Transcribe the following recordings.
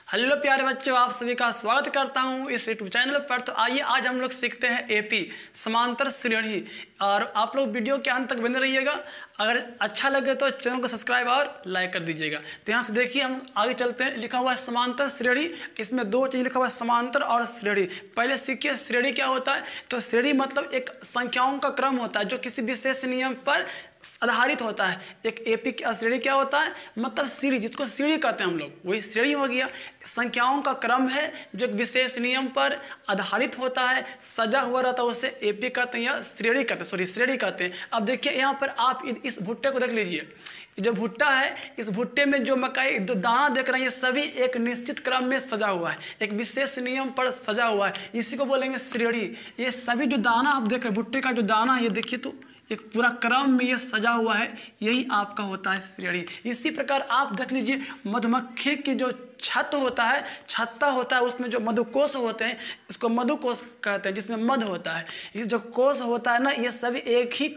Hello प्यारे बच्चों, आप सभी का स्वागत करता हूं इस यूट्यूब चैनल पर। तो आइए आज हम लोग सीखते हैं एपी समांतर श्रेणी। और आप लोग वीडियो के अंत तक बने रहिएगा। अगर अच्छा लगे तो चैनल को सब्सक्राइब और लाइक कर दीजिएगा। तो यहाँ से देखिए हम आगे चलते हैं। लिखा हुआ है समांतर श्रेणी। इसमें दो चीज़ लिखा हुआ है, समांतर और श्रेणी। पहले सीखिए श्रेणी क्या होता है। तो श्रेणी मतलब एक संख्याओं का क्रम होता है जो किसी विशेष नियम पर आधारित होता है। एक एपी की श्रेणी क्या होता है, मतलब सीढ़ी, जिसको सीढ़ी कहते हैं हम लोग, वही श्रेणी हो गया। संख्याओं का क्रम है जो एक विशेष नियम पर आधारित होता है, सजा हुआ रहता है, उसे एपी कहते हैं या श्रेणी कहते हैं, श्रेणी कहते हैं। अब देखिए यहाँ पर आप इस भुट्टे को देख लीजिए। जो भुट्टा है, इस भुट्टे में जो मकई जो दाना देख रहे हैं, ये सभी एक निश्चित क्रम में सजा हुआ है, एक विशेष नियम पर सजा हुआ है। इसी को बोलेंगे श्रेणी। ये सभी जो दाना आप देख रहे हैं, भुट्टे का जो दाना है, ये देखिए तो एक पूरा क्रम में ये सजा हुआ है, यही आपका होता है श्रेणी। इसी प्रकार आप देख लीजिए, मधुमक्खी की जो छत होता है, छत्ता होता है, उसमें जो मधुकोश होते हैं, इसको मधुकोश कहते हैं, जिसमें मध होता है। ये जो कोश होता है ना, ये सभी एक ही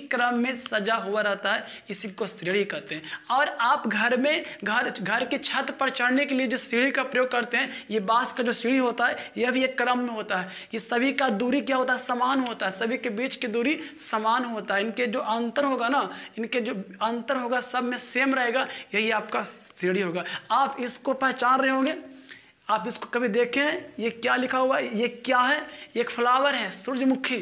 क्रम में सजा हुआ रहता है, इसी को श्रेणी कहते हैं। और आप घर में घर की छत पर चढ़ने के लिए जो सीढ़ी का प्रयोग करते हैं, ये बांस का जो सीढ़ी होता है, यह भी एक क्रम में होता है। ये सभी का दूरी क्या होता है, समान होता है, सभी के बीच की दूरी समान होता है। इनके जो अंतर होगा ना, सब में सेम रहेगा, यही आपका श्रेणी होगा। आप इसको पहचान रहे होंगे, आप इसको कभी देखें, ये क्या लिखा हुआ है, ये क्या है, ये एक फ्लावर है, सूरजमुखी।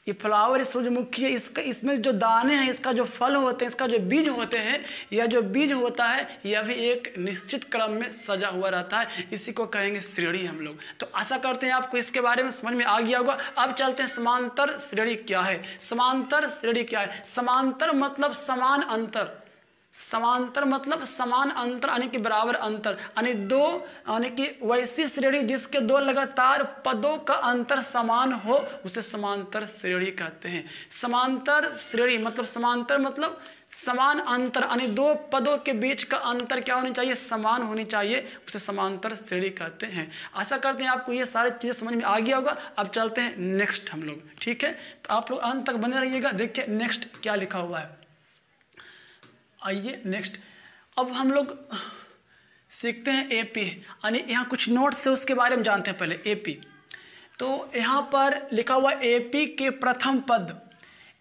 ये फ्लावर सूरजमुखी है। इसमें जो दाने हैं, इसका जो फल होते हैं, इसका जो बीज होते हैं, यह जो बीज होता है, यह भी एक निश्चित क्रम में सजा हुआ रहता है, इसी को कहेंगे श्रेणी हम लोग। तो आशा करते हैं आपको इसके बारे में समझ में आ गया होगा। अब चलते हैं समांतर श्रेणी क्या है। समांतर श्रेणी क्या है? समांतर मतलब समान अंतर, समांतर मतलब समान अंतर, यानी कि बराबर अंतर, यानी कि वैसी श्रेणी जिसके दो लगातार पदों का अंतर समान हो, उसे समांतर श्रेणी कहते हैं। समांतर श्रेणी मतलब समांतर मतलब समान अंतर, यानी दो पदों के बीच का अंतर क्या होनी चाहिए, समान होनी चाहिए, उसे समांतर श्रेणी कहते हैं। आशा करते हैं आपको ये सारी चीजें समझ में आ गया होगा। अब चलते हैं नेक्स्ट हम लोग, ठीक है। तो आप लोग अंत तक बने रहिएगा। देखिए नेक्स्ट क्या लिखा हुआ है। आइए नेक्स्ट, अब हम लोग सीखते हैं एपी, यानी यहाँ कुछ नोट्स है, उसके बारे में जानते हैं पहले एपी। तो यहाँ पर लिखा हुआ एपी के प्रथम पद,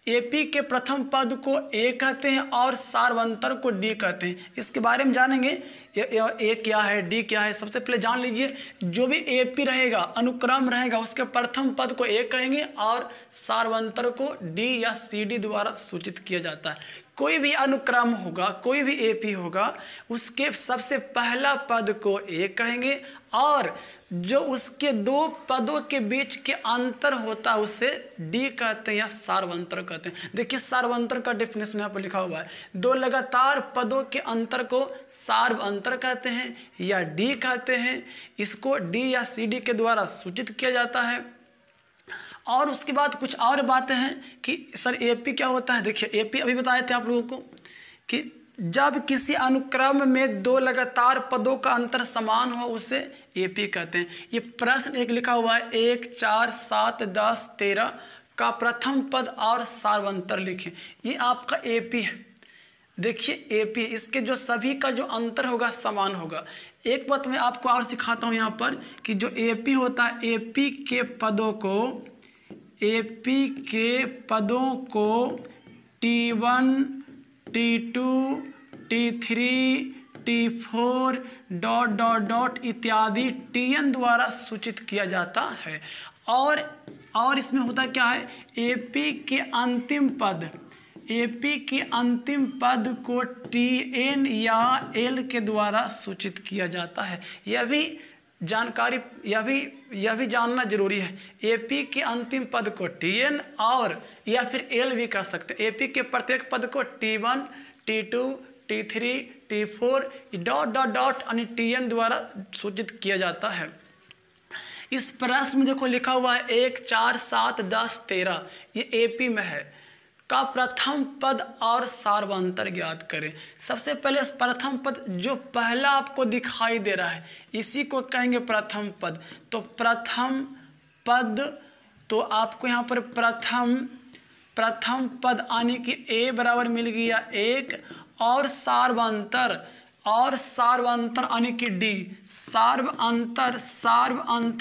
एपी के प्रथम पद को ए कहते हैं और सार्वंतर को डी कहते हैं। इसके बारे में जानेंगे, ए क्या है, डी क्या है। सबसे पहले जान लीजिए, जो भी एपी रहेगा, अनुक्रम रहेगा, उसके प्रथम पद को ए कहेंगे और सार्वंतर को डी या सी डी द्वारा सूचित किया जाता है। कोई भी अनुक्रम होगा, कोई भी एपी होगा, उसके सबसे पहला पद को ए कहेंगे और जो उसके दो पदों के बीच के अंतर होता है उसे डी कहते हैं या सार्वंतर कहते हैं। देखिए सार्वंतर का डेफिनेशन यहाँ पर लिखा हुआ है। दो लगातार पदों के अंतर को सार्वंतर कहते हैं या डी कहते हैं। इसको डी या सी डी के द्वारा सूचित किया जाता है। और उसके बाद कुछ और बातें हैं कि सर एपी क्या होता है। देखिए एपी अभी बताए थे आप लोगों को कि जब किसी अनुक्रम में दो लगातार पदों का अंतर समान हो, उसे एपी कहते हैं। ये प्रश्न एक लिखा हुआ है, 1, 4, 7, 10, 13 का प्रथम पद और सार्वंतर लिखें। ये आपका एपी है। देखिए एपी, इसके जो सभी का जो अंतर होगा समान होगा। एक बात मैं आपको और सिखाता हूँ यहाँ पर कि जो एपी होता है, एपी के पदों को T1, T2, T3, T4 ... इत्यादि Tn द्वारा सूचित किया जाता है। और इसमें होता क्या है, एपी के अंतिम पद को Tn या L के द्वारा सूचित किया जाता है। यह भी जानना जरूरी है। एपी के अंतिम पद को Tn और या फिर L भी कह सकते हैं। एपी के प्रत्येक पद को T1, T2, T3, T4 ... यानी Tn द्वारा सूचित किया जाता है। इस प्रश्न में देखो लिखा हुआ है 1, 4, 7, 10, 13, ये एपी में है। का प्रथम पद और सार्वंतर ज्ञात करें। सबसे पहले प्रथम पद जो पहला आपको दिखाई दे रहा है, इसी को कहेंगे प्रथम पद। तो प्रथम पद, तो आपको यहाँ पर प्रथम पद यानी कि ए बराबर मिल गया 1 और सार्वंतर और सार्वंतर यानी कि डी, सार्वंतर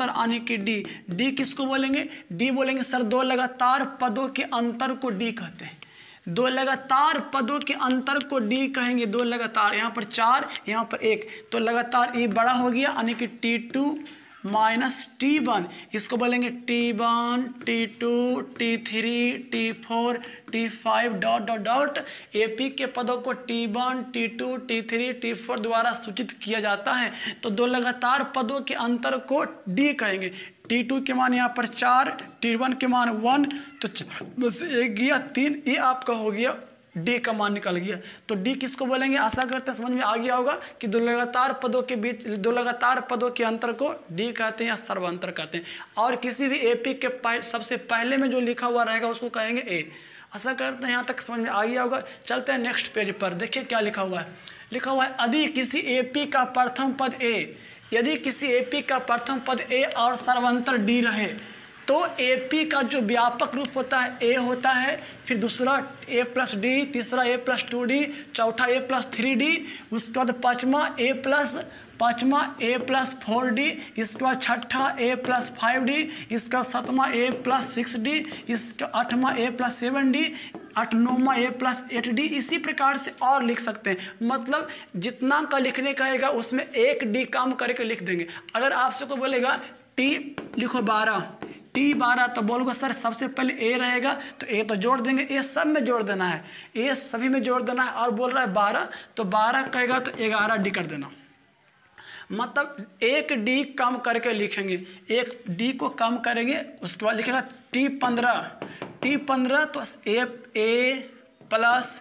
यानी कि डी। डी किसको बोलेंगे? डी बोलेंगे सर दो लगातार पदों के अंतर को डी कहते हैं। दो लगातार पदों के अंतर को डी कहेंगे। दो लगातार, यहाँ पर 4 यहाँ पर 1, तो लगातार ये बड़ा हो गया यानी कि T2 माइनस T1, इसको बोलेंगे T1 T2 T3 T4 T5 dot dot dot. AP के पदों को T1 T2 T3 T4 द्वारा सूचित किया जाता है। तो दो लगातार पदों के अंतर को D कहेंगे। T2 के मान यहाँ पर 4, T1 के मान 1, तो बस 1 गया 3, ये आपका हो गया D का मान निकल गया। तो D किसको बोलेंगे? आशा करते हैं समझ में आ गया होगा कि दो लगातार पदों के बीच, दो लगातार पदों के अंतर को D कहते हैं या सर्वांतर कहते हैं। और किसी भी AP के सबसे पहले में जो लिखा हुआ रहेगा उसको कहेंगे A। आशा करते हैं यहाँ तक समझ में आ गया होगा। चलते हैं नेक्स्ट पेज पर, देखिए क्या लिखा हुआ है। लिखा हुआ है यदि किसी AP का प्रथम पद A, यदि किसी AP का प्रथम पद A और सर्वांतर D रहे तो AP का जो व्यापक रूप होता है A होता है, फिर दूसरा A प्लस D, तीसरा A प्लस 2D, चौथा A प्लस 3D, उसके बाद पाँचवा A प्लस 4D, इसके बाद छठा A प्लस 5D, इसका सातवां A प्लस 6D, इसका आठवां A प्लस 7D, नौवां A प्लस 8D। इसी प्रकार से और लिख सकते हैं। मतलब जितना का लिखने का है उसमें एक D काम करके लिख देंगे। अगर आपसे को बोलेगा T लिखो 12, T12, तो बोलूँगा सर सबसे पहले A रहेगा तो A तो जोड़ देंगे, A सब में जोड़ देना है, A सभी में जोड़ देना है। और बोल रहा है 12, तो 12 कहेगा तो 11D कर देना। मतलब एक D कम करके लिखेंगे, एक D को कम करेंगे, उसके बाद लिखेगा T15 तो A प्लस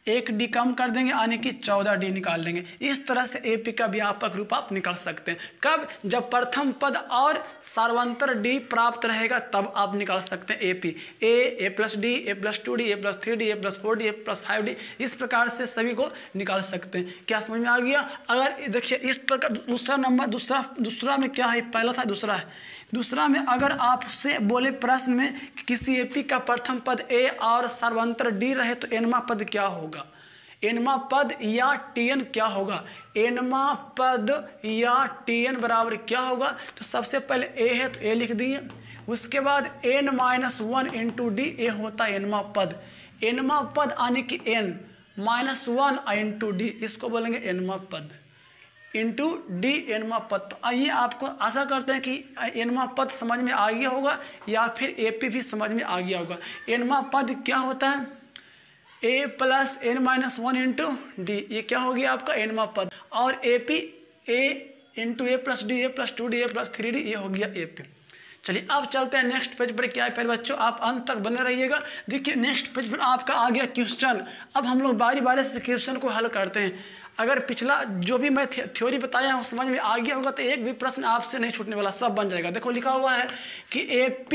1D कम कर देंगे यानी कि 14D निकाल देंगे। इस तरह से AP का व्यापक रूप आप निकाल सकते हैं। कब? जब प्रथम पद और सर्वांतर D प्राप्त रहेगा तब आप निकाल सकते हैं AP। A plus D, A plus 2D, A plus 3D, A plus 4D, A plus 5D, इस प्रकार से सभी को निकाल सकते हैं। क्या समझ में आ गया? अगर देखिए इस प्रकार दूसरा नंबर, दूसरा में क्या है? पहला था, दूसरा है। दूसरा में अगर आपसे बोले प्रश्न में कि किसी AP का प्रथम पद A और सर्वांतर D रहे तो एनवा पद क्या होगा? एनवा पद या TN क्या होगा? एनवा पद या TN बराबर क्या होगा? तो सबसे पहले A है तो A लिख दिए, उसके बाद N-1 इंटू D, A होता है एनवा पद। एनवा पद यानी कि N-1 इंटू D, इसको बोलेंगे एनवा पद इंटू D एनवा पद। तो आइए आपको आशा करते हैं कि एनवा पद समझ में आ गया होगा या फिर AP भी समझ में आ गया होगा। एनवा पद क्या होता है? A plus N-1 into D, ये क्या हो गया आपका एनवा पद। और AP A into A plus D, A plus 2D, A plus 3D, ये हो गया AP। चलिए अब चलते हैं नेक्स्ट पेज पर। क्या है प्यारे बच्चों, आप अंत तक बने रहिएगा। देखिए नेक्स्ट पेज पर आपका आ गया क्वेश्चन। अब हम लोग बारी बारी से क्वेश्चन को हल करते हैं। अगर पिछला जो भी मैं थ्योरी बताया हूँ समझ में आ गया होगा तो एक भी प्रश्न आपसे नहीं छूटने वाला, सब बन जाएगा। देखो लिखा हुआ है कि AP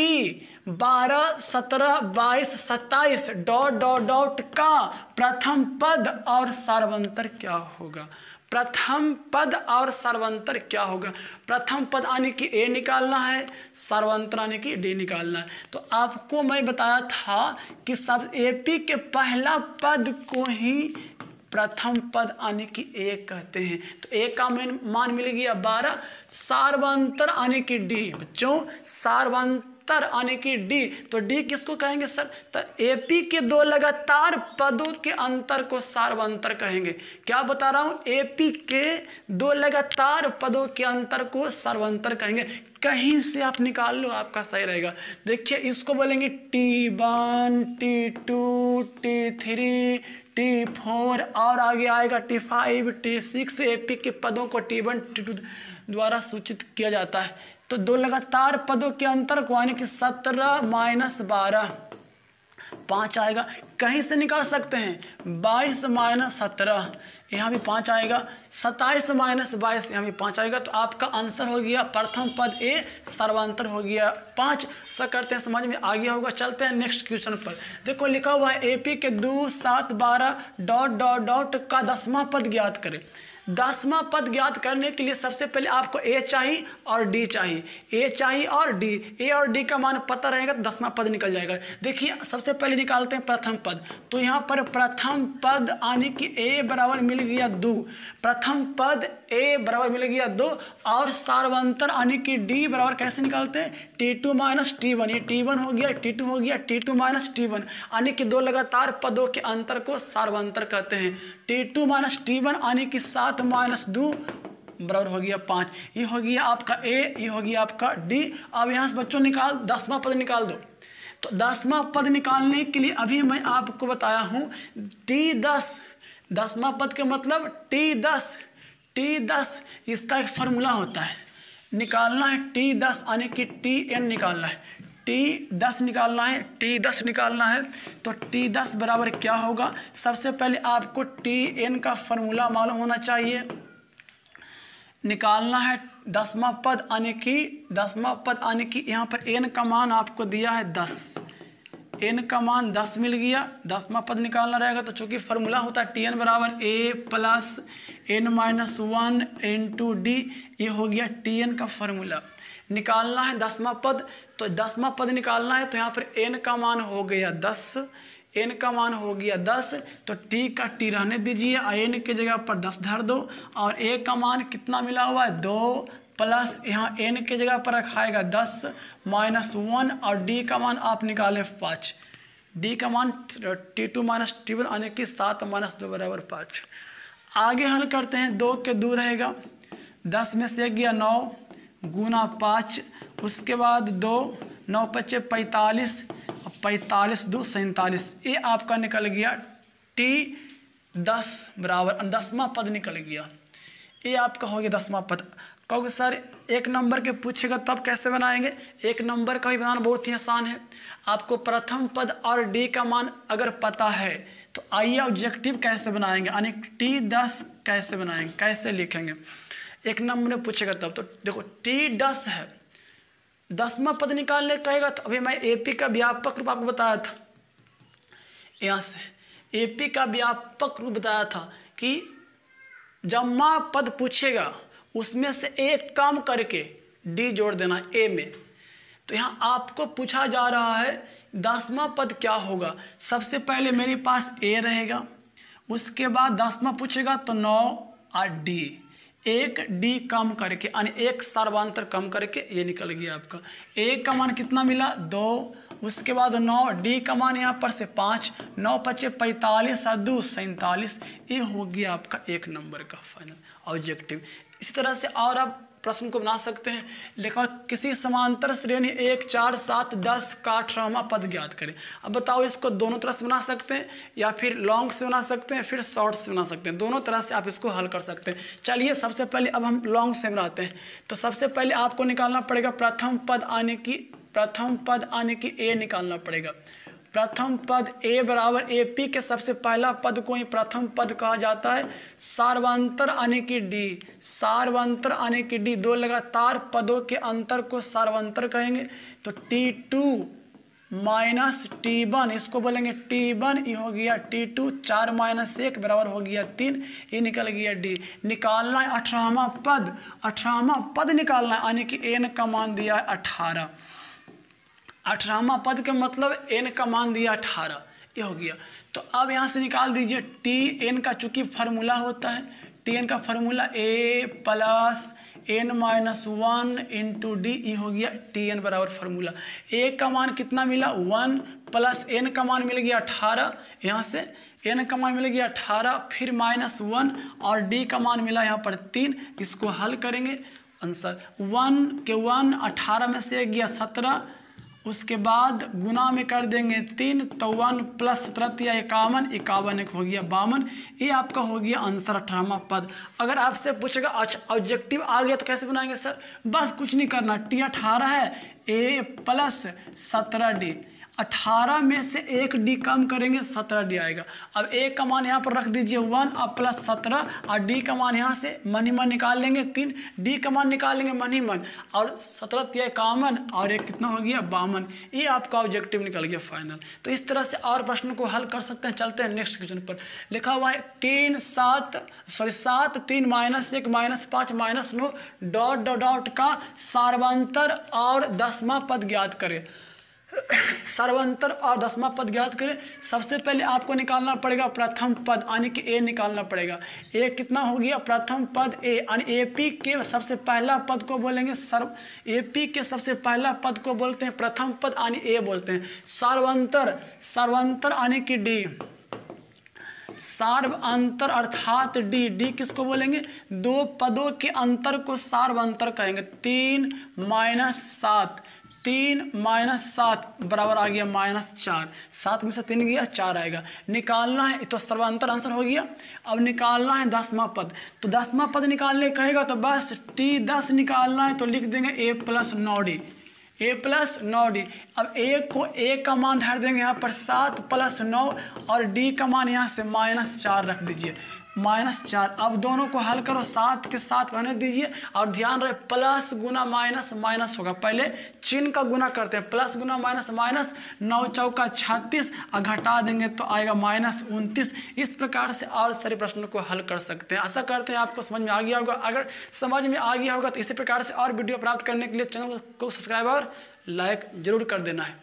12, 17, 22, 27 डॉट डॉट डॉट का प्रथम पद और सर्वांतर क्या होगा? प्रथम पद और सर्वांतर क्या होगा? प्रथम पद यानी कि A निकालना है, सर्वांतर यानी कि D निकालना है। तो आपको मैं बताया था कि सब AP के पहला पद को ही प्रथम पद यानी कि A कहते हैं। तो A का मान मिल गया 12, सर्वांतर यानी कि D। बच्चों सर्वांतर यानी कि D, तो D किसको कहेंगे सर? तो AP के दो लगातार पदों के अंतर को सर्वांतर कहेंगे। क्या बता रहा हूं? AP के दो लगातार पदों के अंतर को सर्वांतर कहेंगे। कहीं से आप निकाल लो, आपका सही रहेगा। देखिए इसको बोलेंगे T1 T2 T3 T4 और आगे आएगा T5 T6। AP के पदों को T1 T2 द्वारा सूचित किया जाता है। तो दो लगातार पदों के अंतर को यानी कि 17 माइनस 12 5 आएगा। कहीं से निकाल सकते हैं 22 माइनस 17, यहाँ भी 5 आएगा। 27 माइनस 22, यहाँ भी 5 आएगा। तो आपका आंसर हो गया प्रथम पद A, सर्वांतर हो गया 5। ऐसा करते हैं, समझ में आ गया होगा। चलते हैं नेक्स्ट क्वेश्चन पर। देखो लिखा हुआ है AP के 2, 7, 12 डॉट डॉट डॉट का 10वां पद ज्ञात करें। 10वां पद ज्ञात करने के लिए सबसे पहले आपको ए चाहिए और डी चाहिए, ए चाहिए और डी, ए और डी का मान पता रहेगा तो 10वां पद निकल जाएगा। देखिए सबसे पहले निकालते हैं प्रथम पद, तो यहाँ पर प्रथम पद आने की ए बराबर मिल गया 2, प्रथम पद ए बराबर मिल गया 2 और सार्वंतर आने की डी बराबर कैसे निकालते हैं, T2 माइनस T1, ये T1 हो गया, T2 हो गया, T2 माइनस T1 आने की दो लगातार पदों के अंतर को सार्वंतर कहते हैं। T2 माइनस T1 आने की 7 माइनस 2 बराबर हो गया 5, ये हो गया आपका ए, ये हो गया आपका डी। अब यहाँ से बच्चों निकाल 10वां पद निकाल दो। तो 10वां पद निकालने के लिए अभी मैं आपको बताया हूँ T10, 10वां पद के मतलब T10 इसका एक फार्मूला होता है, निकालना है T10 आने की Tn निकालना है, T10 निकालना है, T10 निकालना है। तो T10 बराबर क्या होगा, सबसे पहले आपको Tn का फार्मूला मालूम होना चाहिए, निकालना है 10वां पद आने की यहाँ पर n का मान आपको दिया है 10, n का मान 10 मिल गया, 10वां पद निकालना रहेगा। तो चूंकि फार्मूला होता है Tn बराबर a plus n minus 1 into D, ये हो गया Tn का फार्मूला। निकालना है 10वां पद, तो 10वां पद निकालना है तो यहाँ पर n का मान हो गया 10, n का मान हो गया 10, तो t का t रहने दीजिए, n की जगह पर 10 धर दो और a का मान कितना मिला हुआ है 2 प्लस यहाँ n की जगह पर रखाएगा 10 माइनस 1 और d का मान आप निकाले 5, d का मान T2 माइनस T1 आने की 7 माइनस 2 बराबर 5। आगे हल करते हैं, 2 के 2 रहेगा, 10 में से गया 9 गुना 5, उसके बाद 2 9 पचे 45, 45 2 47, ये आपका निकल गया T10 बराबर 10वां पद निकल गया, ये आपका हो गया 10वां पद। कहोगे सर 1 नंबर के पूछेगा तब कैसे बनाएंगे, 1 नंबर का भी बनाना बहुत ही आसान है। आपको प्रथम पद और डी का मान अगर पता है तो आइए ऑब्जेक्टिव कैसे बनाएंगे, यानी T10 कैसे बनाएंगे, कैसे लिखेंगे, 1 नंबर में पूछेगा तब। तो देखो T10 है, 10वां पद निकालने कहेगा तो अभी मैं एपी का व्यापक रूप आपको बताया था, यहाँ से एपी का व्यापक रूप बताया था कि जम्मा पद पूछेगा उसमें से एक कम करके डी जोड़ देना ए में। तो यहाँ आपको पूछा जा रहा है 10वां पद क्या होगा, सबसे पहले मेरे पास ए रहेगा, उसके बाद 10वां पूछेगा तो 9 और डी, एक डी कम करके यानी एक सार्वंतर कम करके ये निकल गया आपका। ए का मान कितना मिला 2, उसके बाद 9, डी का मान यहाँ पर से 5, 9 पचे 45 और 2 47, ये हो गया आपका 1 नंबर का फाइनल ऑब्जेक्टिव। इसी तरह से और आप प्रश्न को बना सकते हैं, लिखा किसी समांतर श्रेणी 1 4 7 10 का 18वां पद ज्ञात करें। अब बताओ इसको दोनों तरह से बना सकते हैं या फिर लॉन्ग से बना सकते हैं, फिर शॉर्ट से बना सकते हैं, दोनों तरह से आप इसको हल कर सकते हैं। चलिए सबसे पहले अब हम लॉन्ग से बनाते हैं। तो सबसे पहले आपको निकालना पड़ेगा प्रथम पद आने की ए निकालना पड़ेगा। प्रथम पद ए बराबर एपी के सबसे पहला पद को ही प्रथम पद कहा जाता है। सार्वंतर आने की डी, सार्वंतर आने की डी, 2 लगातार पदों के अंतर को सार्वंतर कहेंगे। तो T2 माइनस T1 इसको बोलेंगे T1, ये हो गया T2, 4 माइनस 1 बराबर हो गया 3, ये निकल गया डी। निकालना है 18वां पद, 18वां पद निकालना है यानी कि n का मान दिया है 18, 18वां पद के मतलब n का मान दिया 18, ये हो गया। तो अब यहाँ से निकाल दीजिए Tn का, चूंकि फार्मूला होता है Tn का formula a plus n minus 1 into D, ये हो गया Tn बराबर फार्मूला। a का मान कितना मिला 1 प्लस n का मान मिल गया 18, यहाँ से n का मान मिल गया 18 फिर माइनस 1 और d का मान मिला यहाँ पर 3, इसको हल करेंगे आंसर 1 के 1 18 में से गया 17, उसके बाद गुना में कर देंगे 3, तो 1 प्लस 17 या 51, 51 एक हो गया 52, ये आपका हो गया आंसर 18वां पद। अगर आपसे पूछेगा ऑब्जेक्टिव आ गया तो कैसे बनाएंगे सर, बस कुछ नहीं करना, T 18 है, A प्लस 17 डी, 18 में से 1 डी कम करेंगे 17 डी आएगा। अब ए का मान यहाँ पर रख दीजिए 1 अब प्लस 17 और डी का मान यहाँ से मन ही मन निकाल लेंगे 3, डी का मान निकाल लेंगे मन ही मन और 17 दिया कॉमन और एक कितना हो गया 52। ये आपका ऑब्जेक्टिव निकल गया फाइनल। तो इस तरह से और प्रश्न को हल कर सकते हैं। चलते हैं नेक्स्ट क्वेश्चन पर। लिखा हुआ है 7 3 -1 -5 -9 डॉट डॉट डॉट का सार्वंतर और दसवां पद ज्ञात करें। सर्वांतर और दसवां पद ज्ञात करें। सबसे पहले आपको निकालना पड़ेगा प्रथम पद यानी कि ए निकालना पड़ेगा। ए कितना हो गया प्रथम पद ए यानी एपी के सबसे पहला पद को बोलेंगे एपी के सबसे पहला पद को बोलते हैं प्रथम पद यानी ए बोलते हैं। सर्वांतर यानी कि डी, सार्वअंतर अर्थात डी, डी किसको बोलेंगे 2 पदों के अंतर को सार्वअंतर कहेंगे। 3 - 7 बराबर आ गया -4, 7 में से 3 गया 4 आएगा। निकालना है तो सर्वांतर आंसर हो गया। अब निकालना है दसवां पद, तो दसवां पद निकालने कहेगा तो बस T10 निकालना है तो लिख देंगे A + 9D, A + 9D। अब ए को ए का मान धर देंगे यहाँ पर 7 + 9 और डी का मान यहाँ से -4 रख दीजिए -4। अब दोनों को हल करो 7 के 7 रहने दीजिए और ध्यान रहे प्लस गुना माइनस माइनस होगा। पहले चिन्ह का गुना करते हैं, प्लस गुना माइनस माइनस, 9 चौका 36 और घटा देंगे तो आएगा -29। इस प्रकार से और सारे प्रश्नों को हल कर सकते हैं। आशा करते हैं आपको समझ में आ गया होगा। अगर समझ में आ गया होगा तो इसी प्रकार से और वीडियो प्राप्त करने के लिए चैनल को सब्सक्राइब और लाइक जरूर कर देना है।